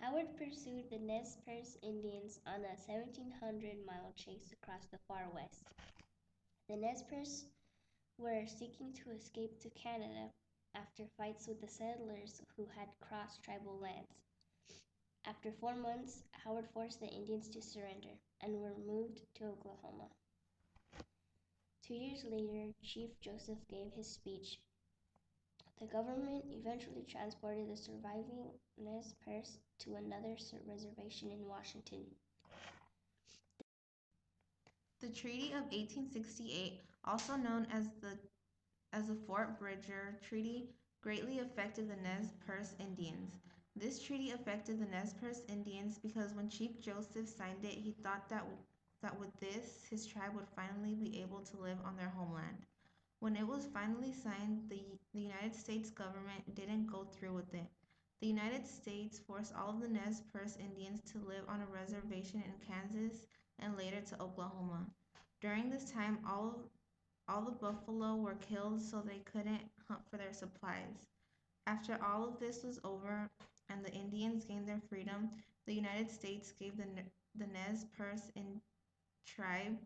Howard pursued the Nez Perce Indians on a 1,700-mile chase across the far west. The Nez Perce were seeking to escape to Canada after fights with the settlers who had crossed tribal lands. After 4 months, Howard forced the Indians to surrender and were moved to Oklahoma. 2 years later, Chief Joseph gave his speech. The government eventually transported the surviving Nez Perce to another reservation in Washington. The Treaty of 1868, also known as the Fort Bridger Treaty, greatly affected the Nez Perce Indians. This treaty affected the Nez Perce Indians because when Chief Joseph signed it, he thought that with this, his tribe would finally be able to live on their homeland. When it was finally signed, the United States government didn't go through with it. The United States forced all of the Nez Perce Indians to live on a reservation in Kansas and later to Oklahoma. During this time, all the buffalo were killed so they couldn't hunt for their supplies. After all of this was over and the Indians gained their freedom, the United States gave the Nez Perce tribe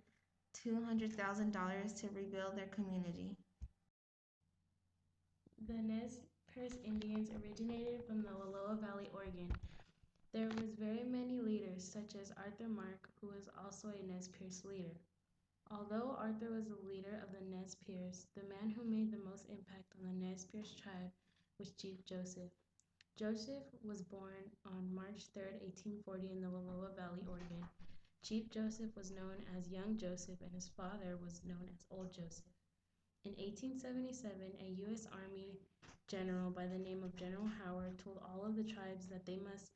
$200,000 to rebuild their community. The Nez Perce Indians originated from the Wallowa Valley, Oregon. There was very many leaders, such as Arthur Mark, who was also a Nez Perce leader. Although Arthur was the leader of the Nez Perce, the man who made the most impact on the Nez Perce tribe was Chief Joseph. Joseph was born on March 3, 1840 in the Wallowa Valley, Oregon. Chief Joseph was known as Young Joseph and his father was known as Old Joseph. In 1877, a U.S. Army general by the name of General Howard told all of the tribes that they must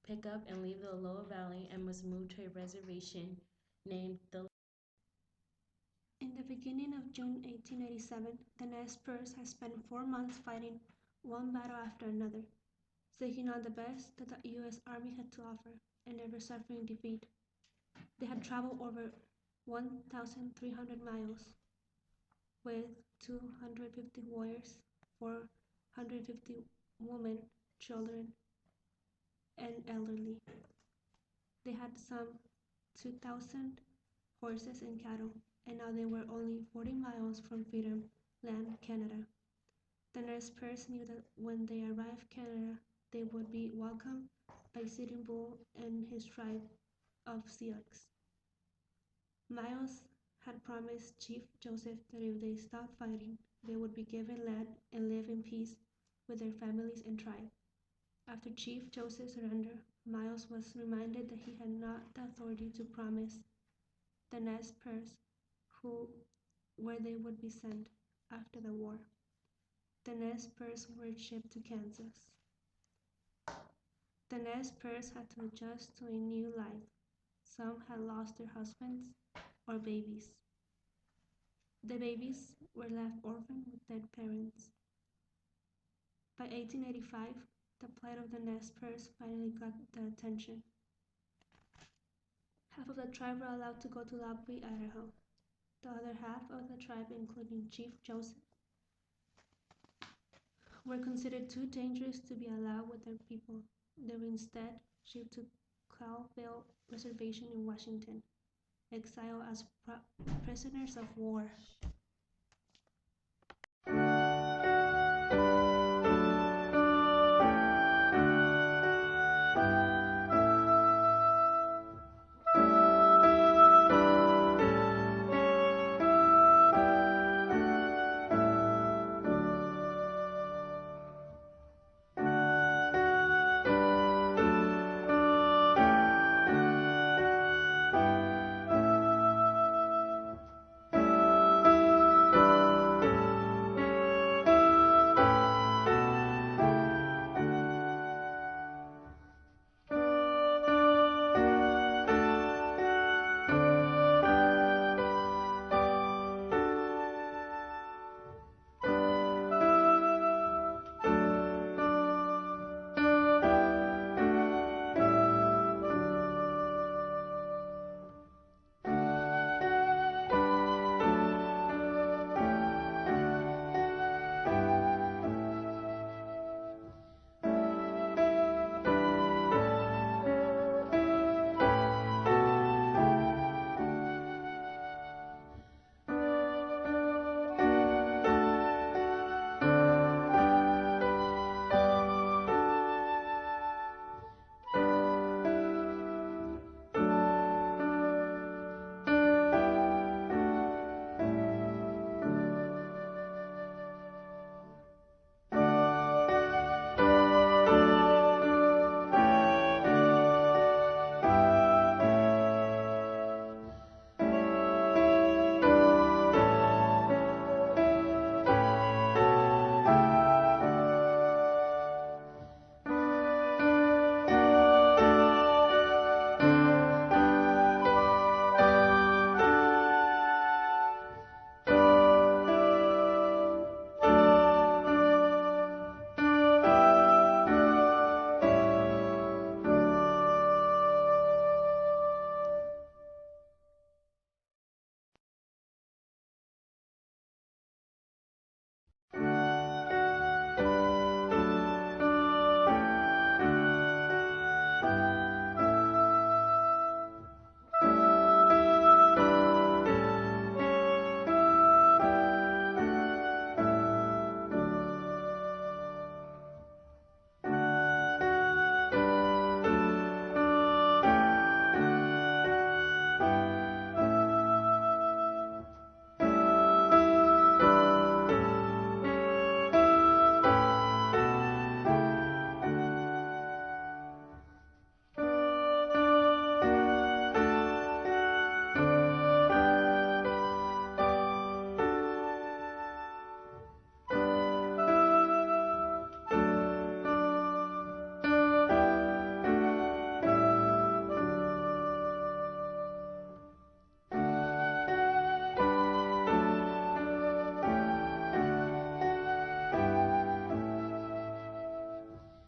pick up and leave the Wallowa Valley and must move to a reservation named the. In the beginning of June 1887, the Nez Perce had spent 4 months fighting one battle after another, taking on the best that the U.S. Army had to offer and never suffering defeat. They had traveled over 1,300 miles with 250 warriors, 450 women, children, and elderly. They had some 2,000 horses and cattle, and now they were only 40 miles from freedom land, Canada. The Nez Perce knew that when they arrived Canada, they would be welcomed by Sitting Bull and his tribe of Sioux. Miles had promised Chief Joseph that if they stopped fighting, they would be given land and live in peace with their families and tribe. After Chief Joseph's surrender, Miles was reminded that he had not the authority to promise the Nez Perce where they would be sent after the war. The Nez Perce were shipped to Kansas. The Nez Perce had to adjust to a new life. Some had lost their husbands or babies. The babies were left orphaned with dead parents. By 1885, the plight of the Nez Perce finally got the attention. Half of the tribe were allowed to go to Lobby, Idaho. The other half of the tribe, including Chief Joseph, were considered too dangerous to be allowed with their people. They were instead shipped to Cowville Reservation in Washington, exiled as prisoners of war.